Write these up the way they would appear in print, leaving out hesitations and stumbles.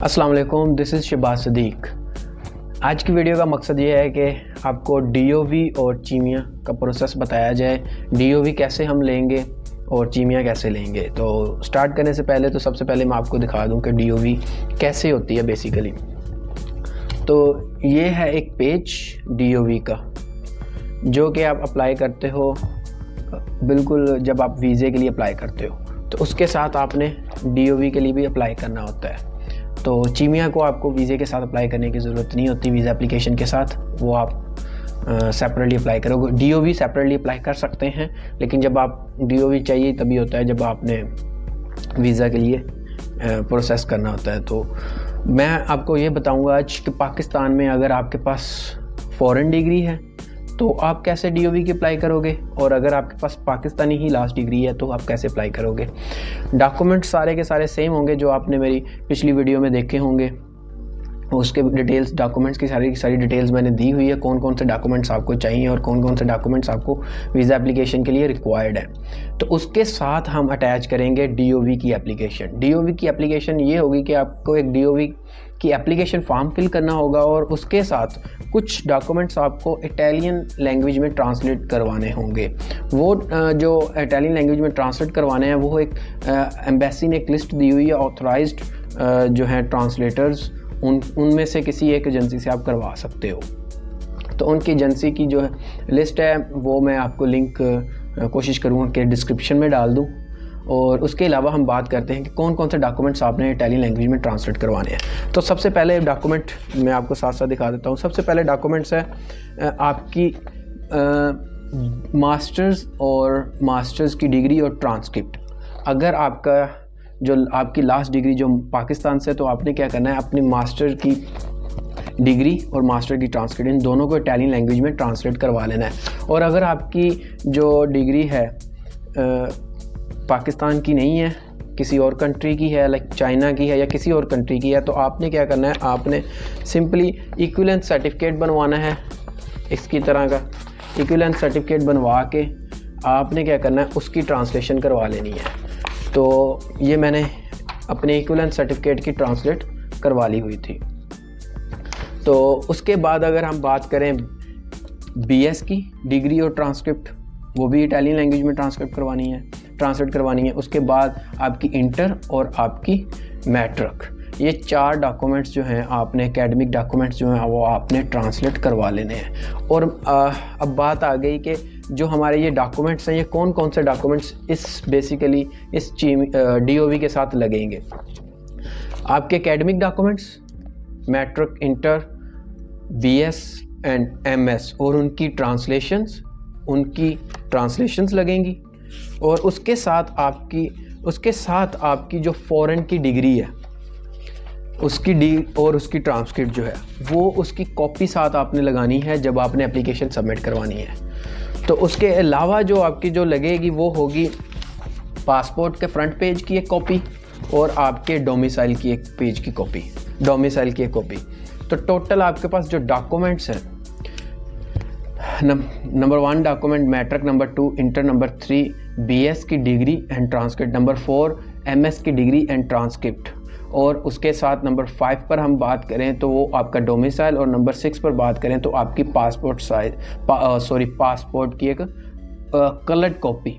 अस्सलाम वालेकुम, this is Shahbaz Sadiq. आज की वीडियो का मकसद ये है कि आपको डीओवी और चीमिया का प्रोसेस बताया जाए। डीओवी कैसे हम लेंगे और चीमिया कैसे लेंगे। तो स्टार्ट करने से पहले सबसे पहले मैं आपको दिखा दूं कि डीओवी कैसे होती है बेसिकली। तो ये है एक पेज डीओवी का जो कि आप अप्लाई करते हो बिल्कुल जब आप वीज़े के लिए अप्लाई करते हो, तो उसके साथ आपने डीओवी के लिए भी अप्लाई करना होता है। तो चीमिया को आपको वीज़े के साथ अप्लाई करने की ज़रूरत नहीं होती। वीज़ा एप्लीकेशन के साथ वो आप सेपरेटली अप्लाई करोगे। डीओवी सेपरेटली अप्लाई कर सकते हैं, लेकिन जब आप डीओवी चाहिए तभी होता है जब आपने वीज़ा के लिए प्रोसेस करना होता है। तो मैं आपको ये बताऊंगा आज कि पाकिस्तान में अगर आपके पास फ़ॉरेन डिग्री है तो आप कैसे डीओवी की अप्लाई करोगे, और अगर आपके पास पाकिस्तानी ही लास्ट डिग्री है तो आप कैसे अप्लाई करोगे। डॉक्यूमेंट सारे के सारे सेम होंगे जो आपने मेरी पिछली वीडियो में देखे होंगे। उसके डिटेल्स, डॉक्यूमेंट्स की सारी डिटेल्स मैंने दी हुई है, कौन कौन से डॉक्यूमेंट्स आपको चाहिए और कौन कौन से डॉक्यूमेंट्स आपको वीज़ा एप्लीकेशन के लिए रिक्वायर्ड है। तो उसके साथ हम अटैच करेंगे डीओवी की एप्लीकेशन। डीओवी की एप्लीकेशन ये होगी कि आपको एक डीओवी की एप्लीकेशन फॉर्म फिल करना होगा और उसके साथ कुछ डॉक्यूमेंट्स आपको इटालियन लैंग्वेज में ट्रांसलेट करवाने होंगे। वो जो इटालियन लैंग्वेज में ट्रांसलेट करवाने हैं वो एक एम्बेसी ने एक लिस्ट दी हुई है ऑथराइज्ड जो हैं ट्रांसलेटर्स, उनमें से किसी एक एजेंसी से आप करवा सकते हो। तो उनकी एजेंसी की जो है लिस्ट है वो मैं आपको लिंक कोशिश करूँगा कि डिस्क्रिप्शन में डाल दूँ। और उसके अलावा हम बात करते हैं कि कौन कौन से डॉक्यूमेंट्स आपने इटालियन लैंग्वेज में ट्रांसलेट करवाने हैं। तो सबसे पहले डॉक्यूमेंट मैं आपको साथ साथ दिखा देता हूँ। सबसे पहले डॉक्यूमेंट्स है आपकी मास्टर्स और मास्टर्स की डिग्री और ट्रांसक्रिप्ट। अगर आपका जो आपकी लास्ट डिग्री जो पाकिस्तान से, तो आपने क्या करना है, अपनी मास्टर की डिग्री और मास्टर की ट्रांसक्रिप्ट इन दोनों को इटालियन लैंग्वेज में ट्रांसलेट करवा लेना है। और अगर आपकी जो डिग्री है पाकिस्तान की नहीं है, किसी और कंट्री की है, लाइक चाइना की है या किसी और कंट्री की है, तो आपने क्या करना है, आपने सिंपली इक्विवेलेंस सर्टिफिकेट बनवाना है। इसकी तरह का इक्विवेलेंस सर्टिफिकेट बनवा के आपने क्या करना है, उसकी ट्रांसलेशन करवा लेनी है। तो ये मैंने अपने इक्विवेलेंस सर्टिफिकेट की ट्रांसलेट करवा ली हुई थी। तो उसके बाद अगर हम बात करें बीएस की डिग्री और ट्रांसक्रिप्ट, वो भी इटालियन लैंग्वेज में ट्रांसलेट करवानी है। उसके बाद आपकी इंटर और आपकी मैट्रिक, ये 4 डॉक्यूमेंट्स जो हैं आपने, एकेडमिक डॉक्यूमेंट्स जो हैं वो आपने ट्रांसलेट करवा लेने हैं। और अब बात आ गई कि जो हमारे ये डॉक्यूमेंट्स हैं, ये कौन कौन से डॉक्यूमेंट्स इस डीओवी के साथ लगेंगे। आपके academic documents, matric, inter, BS and MS और उनकी ट्रांसलेशंस लगेंगी। और उसके साथ आपकी जो फॉरेन की डिग्री है उसकी ट्रांसक्रिप्ट जो है वो उसकी कॉपी साथ आपने लगानी है जब आपने एप्लीकेशन सबमिट करवानी है। तो उसके अलावा जो आपकी जो लगेगी वो होगी पासपोर्ट के फ्रंट पेज की एक कॉपी और आपके डोमिसाइल की एक कॉपी। तो टोटल आपके पास जो डॉक्यूमेंट्स हैं, number 1 document matric, number 2 inter, number 3 BS की degree and transcript, number 4 MS की डिग्री एंड ट्रांसक्रिप्ट। और उसके साथ नंबर 5 पर हम बात करें तो वो आपका डोमिसाइल, और नंबर 6 पर बात करें तो आपकी पासपोर्ट की एक कलर्ड कॉपी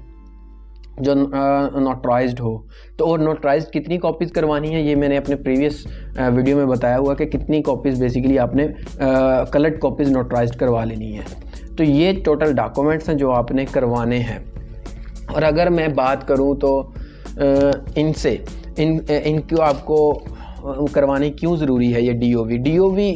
जो नोटराइज्ड हो। तो और नोटराइज्ड कितनी कॉपीज़ करवानी है ये मैंने अपने प्रीवियस वीडियो में बताया हुआ कि कितनी कॉपीज़ बेसिकली आपने कलर्ड कॉपीज़ नोटराइज्ड करवा लेनी है। तो ये टोटल डॉक्यूमेंट्स हैं जो आपने करवाने हैं। और अगर मैं बात करूं तो इनको आपको करवाने क्यों ज़रूरी है ये डीओवी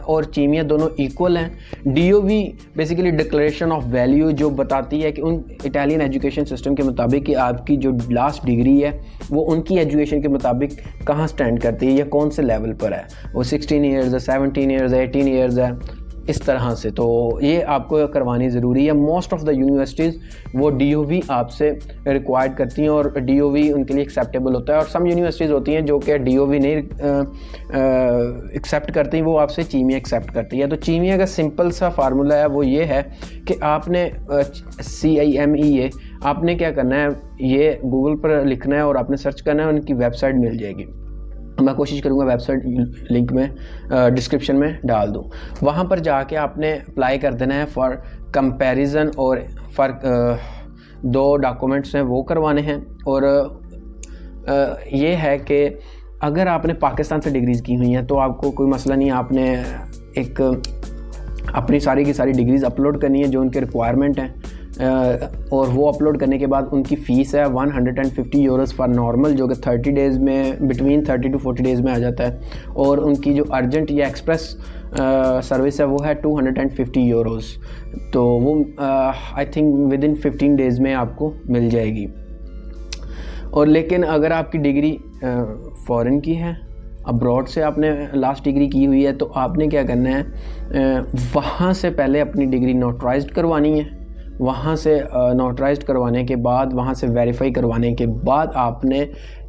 और चीमिया दोनों इक्वल हैं। डीओवी बेसिकली डिक्लेरेशन ऑफ वैल्यू जो बताती है कि उन इटालियन एजुकेशन सिस्टम के मुताबिक कि आपकी जो लास्ट डिग्री है वो उनकी एजुकेशन के मुताबिक कहाँ स्टैंड करती है या कौन से लेवल पर है, वो 16 ईयर्स है, 17 ईयर्स है, 18 ईयर्स है, इस तरह से। तो ये आपको करवानी ज़रूरी है। मोस्ट ऑफ़ द यूनिवर्सिटीज़ वो डीओवी आपसे रिक्वायर्ड करती हैं और डीओवी उनके लिए एक्सेप्टेबल होता है। और सम यूनिवर्सिटीज़ होती हैं जो कि डीओवी नहीं एक्सेप्ट करती, वो आपसे चीमिया एक्सेप्ट करती है। तो चीमिया का सिंपल सा फार्मूला है, वो ये है कि आपने CIMEA आपने क्या करना है, ये गूगल पर लिखना है और आपने सर्च करना है, उनकी वेबसाइट मिल जाएगी। मैं कोशिश करूँगा वेबसाइट लिंक में डिस्क्रिप्शन में डाल दूँ। वहाँ पर जाके आपने अप्लाई कर देना है फॉर कंपैरिजन, और फॉर 2 डॉक्यूमेंट्स हैं वो करवाने हैं। और ये है कि अगर आपने पाकिस्तान से डिग्रीज़ की हुई हैं तो आपको कोई मसला नहीं, आपने एक अपनी सारी की सारी डिग्रीज़ अपलोड करनी है जो उनके रिक्वायरमेंट हैं, और वो अपलोड करने के बाद उनकी फ़ीस है 150 यूरोज़ फॉर नॉर्मल, जो कि 30 डेज़ में बिटवीन 30 to 40 डेज़ में आ जाता है। और उनकी जो अर्जेंट या एक्सप्रेस सर्विस है वो है 250 यूरोज़, तो वो I think with in 15 days में आपको मिल जाएगी। और लेकिन अगर आपकी डिग्री फ़ॉरेन की है, अब्रॉड से आपने लास्ट डिग्री की हुई है, तो आपने क्या करना है, वहाँ से पहले अपनी डिग्री नोटराइज्ड करवानी है। वहाँ से नोटराइज्ड करवाने के बाद, वहाँ से वेरीफाई करवाने के बाद आपने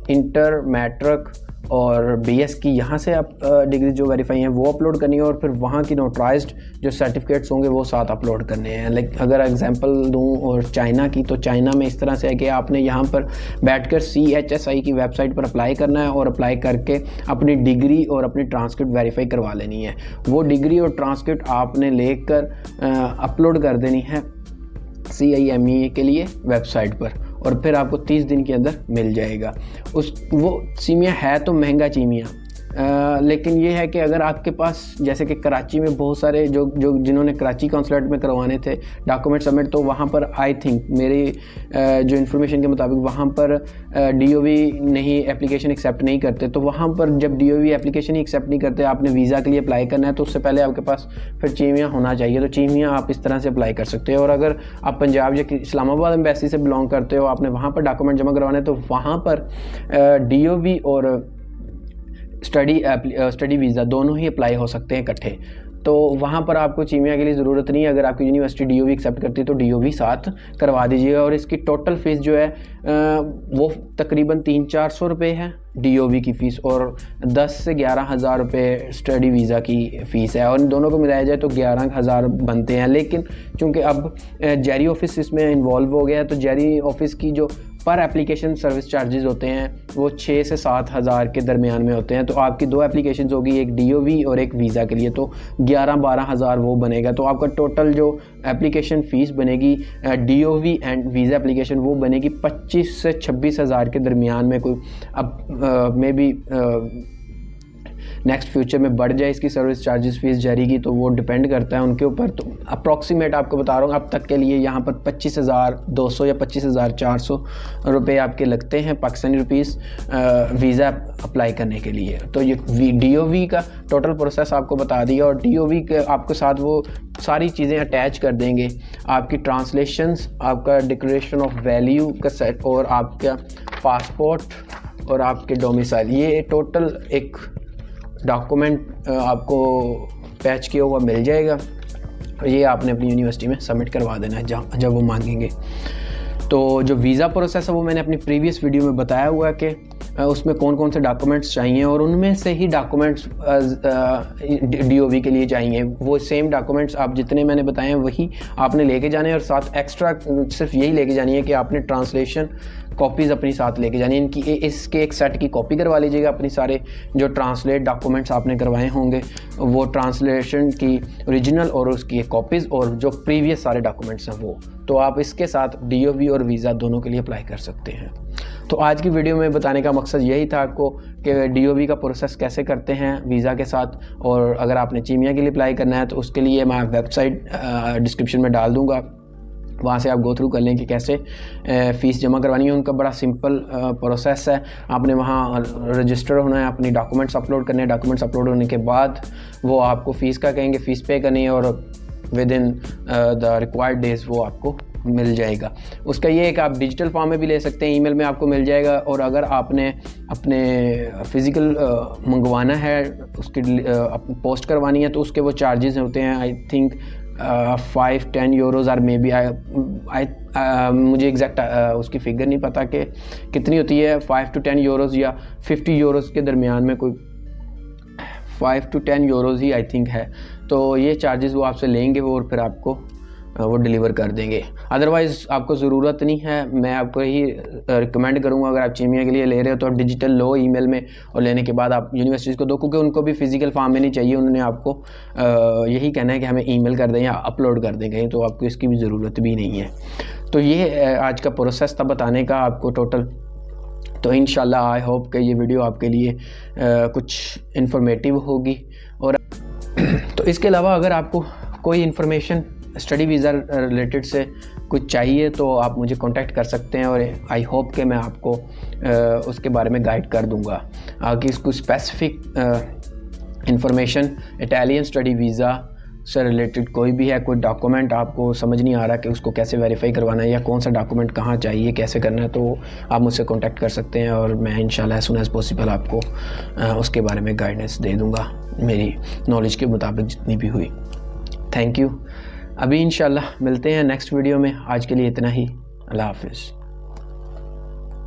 इंटर, मैट्रिक और बीएस की यहाँ से आप डिग्री जो वेरीफाई हैं वो अपलोड करनी है, और फिर वहाँ की नोटराइज्ड जो सर्टिफिकेट्स होंगे वो साथ अपलोड करने हैं। लाइक अगर एग्जांपल दूँ और चाइना की, तो चाइना में इस तरह से है कि आपने यहाँ पर बैठकर CHSI की वेबसाइट पर अप्लाई करना है, और अप्लाई करके अपनी डिग्री और अपनी ट्रांसक्रिप्ट वेरीफाई करवा लेनी है। वो डिग्री और ट्रांसक्रिप्ट आपने लेकर अपलोड कर देनी है CIME के लिए वेबसाइट पर, और फिर आपको 30 दिन के अंदर मिल जाएगा। वो चीमिया है तो महंगा चीमिया, लेकिन ये है कि अगर आपके पास, जैसे कि कराची में बहुत सारे जो जिन्होंने कराची कौंसलेट में करवाने थे डॉक्यूमेंट सबमिट, तो वहाँ पर आई थिंक मेरी जो इन्फॉर्मेशन के मुताबिक वहाँ पर DOV नहीं एप्लीकेशन एक्सेप्ट नहीं करते। तो वहाँ पर जब DOV एप्लीकेशन ही एक्सेप्ट नहीं करते, आपने वीज़ा के लिए अप्लाई करना है, तो उससे पहले आपके पास फिर चीमिया होना चाहिए। तो चीमिया आप इस तरह से अप्लाई कर सकते हो। और अगर आप पंजाब या इस्लामाबाद एम्बेसी से बिलोंग करते हो, आपने वहाँ पर डॉक्यूमेंट जमा करवाने, तो वहाँ पर DOV और स्टडी वीज़ा दोनों ही अप्लाई हो सकते हैं इकट्ठे। तो वहाँ पर आपको चीमिया के लिए ज़रूरत नहीं है। अगर आपकी यूनिवर्सिटी DOV एक्सेप्ट करती है तो DOV साथ करवा दीजिएगा। और इसकी टोटल फ़ीस जो है वो तकरीबन 300-400 रुपये है DOV की फ़ीस, और 10 से 11 हज़ार रुपये स्टडी वीज़ा की फ़ीस है, और इन दोनों को मिलाया जाए तो 11,000 बनते हैं। लेकिन चूँकि अब जेरी ऑफिस इसमें इन्वॉल्व हो गया है, तो जेरी ऑफिस की जो पर एप्लीकेशन सर्विस चार्जेस होते हैं वो 6 से 7 हज़ार के दरमियान में होते हैं। तो आपकी 2 एप्लीकेशन होगी, एक DOV और एक वीज़ा के लिए, तो 11-12 हज़ार वो बनेगा। तो आपका टोटल जो एप्लीकेशन फ़ीस बनेगी DOV एंड वीज़ा एप्लीकेशन वो बनेगी 25 से 26 हज़ार के दरमियान में। कोई अब मे बी नेक्स्ट फ्यूचर में बढ़ जाए इसकी सर्विस चार्जेस फ़ीस जारी की, तो वो डिपेंड करता है उनके ऊपर। तो अप्रॉक्सीमेट आपको बता रहा हूँ अब तक के लिए यहाँ पर 25,200 या 25,400 रुपये आपके लगते हैं पाकिस्तानी रुपीस वीज़ा अप्लाई करने के लिए। तो ये DOV का टोटल प्रोसेस आपको बता दिया, और DOV के आपके साथ वो सारी चीज़ें अटैच कर देंगे, आपकी ट्रांसलेशंस, आपका डिक्लेरेशन ऑफ वैल्यू का सेट, और आपका पासपोर्ट और आपके डोमिसाइल। ये टोटल एक डॉक्यूमेंट आपको पैच किया हुआ मिल जाएगा। ये आपने अपनी यूनिवर्सिटी में सबमिट करवा देना है जब वो मांगेंगे। तो जो वीज़ा प्रोसेस है वो मैंने अपनी प्रीवियस वीडियो में बताया हुआ है कि उसमें कौन कौन से डॉक्यूमेंट्स चाहिए, और उनमें से ही डॉक्यूमेंट्स DOV के लिए चाहिए। वो सेम डॉक्यूमेंट्स आप जितने मैंने बताए हैं वही आपने लेके जाने हैं, और साथ एक्स्ट्रा सिर्फ यही लेके जानी है कि आपने ट्रांसलेशन कॉपीज़ अपनी साथ लेके जानी है। इनकी इसके एक सेट की कॉपी करवा लीजिएगा अपनी, सारे जो ट्रांसलेट डॉक्यूमेंट्स आपने करवाए होंगे वो ट्रांसलेशन की ओरिजिनल और उसकी कॉपीज़, और जो प्रीवियस सारे डॉक्यूमेंट्स हैं वो, तो आप इसके साथ DOV और वीज़ा दोनों के लिए अप्लाई कर सकते हैं। तो आज की वीडियो में बताने का मकसद यही था आपको कि DOV का प्रोसेस कैसे करते हैं वीज़ा के साथ, और अगर आपने चीमिया के लिए अप्लाई करना है तो उसके लिए मैं वेबसाइट डिस्क्रिप्शन में डाल दूँगा, वहाँ से आप गो थ्रू कर लें कि कैसे फ़ीस जमा करवानी है। उनका बड़ा सिंपल प्रोसेस है। आपने वहाँ रजिस्टर होना है, अपनी डॉक्यूमेंट्स अपलोड करने हैं, डॉक्यूमेंट्स अपलोड होने के बाद वो आपको फ़ीस का कहेंगे, फ़ीस पे करनी है, और with in the required days वो आपको मिल जाएगा। उसका ये है कि आप डिजिटल फॉर्म में भी ले सकते हैं, ईमेल में आपको मिल जाएगा, और अगर आपने अपने फ़िज़िकल मंगवाना है, उसकी पोस्ट करवानी है, तो उसके वो चार्जेस होते हैं आई थिंक 5-10 यूरोज़, और मे बी मुझे एग्जैक्ट उसकी फ़िगर नहीं पता कि कितनी होती है, 5 to 10 यूरोज़ या 50 यूरोज़ के दरमियान में, कोई 5 to 10 euros he I think है। तो ये चार्जेस वो आपसे लेंगे, वो और फिर आपको वो डिलीवर कर देंगे। अदरवाइज़ आपको ज़रूरत नहीं है, मैं आपको यही रिकमेंड करूँगा, अगर आप कीमिया के लिए ले रहे हो तो आप डिजिटल लो ईमेल में, और लेने के बाद आप यूनिवर्सिटीज़ को दो, क्योंकि उनको भी फिजिकल फॉर्म में नहीं चाहिए। उन्होंने आपको यही कहना है कि हमें ईमेल कर दें या अपलोड कर दें कहीं, तो आपको इसकी भी ज़रूरत भी नहीं है। तो ये आज का प्रोसेस था बताने का आपको टोटल। तो इंशाल्लाह आई होप कि ये वीडियो आपके लिए कुछ इन्फॉर्मेटिव होगी। और तो इसके अलावा अगर आपको कोई इन्फॉर्मेशन स्टडी वीज़ा रिलेटेड से कुछ चाहिए तो आप मुझे कांटेक्ट कर सकते हैं, और आई होप कि मैं आपको उसके बारे में गाइड कर दूंगा। आगे इसको specific information Italian study visa से रिलेटेड कोई भी है, कोई डॉक्यूमेंट आपको समझ नहीं आ रहा कि उसको कैसे वेरीफाई करवाना है या कौन सा डॉक्यूमेंट कहाँ चाहिए, कैसे करना है, तो आप मुझसे कांटेक्ट कर सकते हैं, और मैं इंशाल्लाह एज सून एज़ पॉसिबल आपको उसके बारे में गाइडेंस दे दूँगा मेरी नॉलेज के मुताबिक जितनी भी हुई। Thank you. अभी इंशाल्लाह मिलते हैं नेक्स्ट वीडियो में। आज के लिए इतना ही। अल्लाह हाफिज़।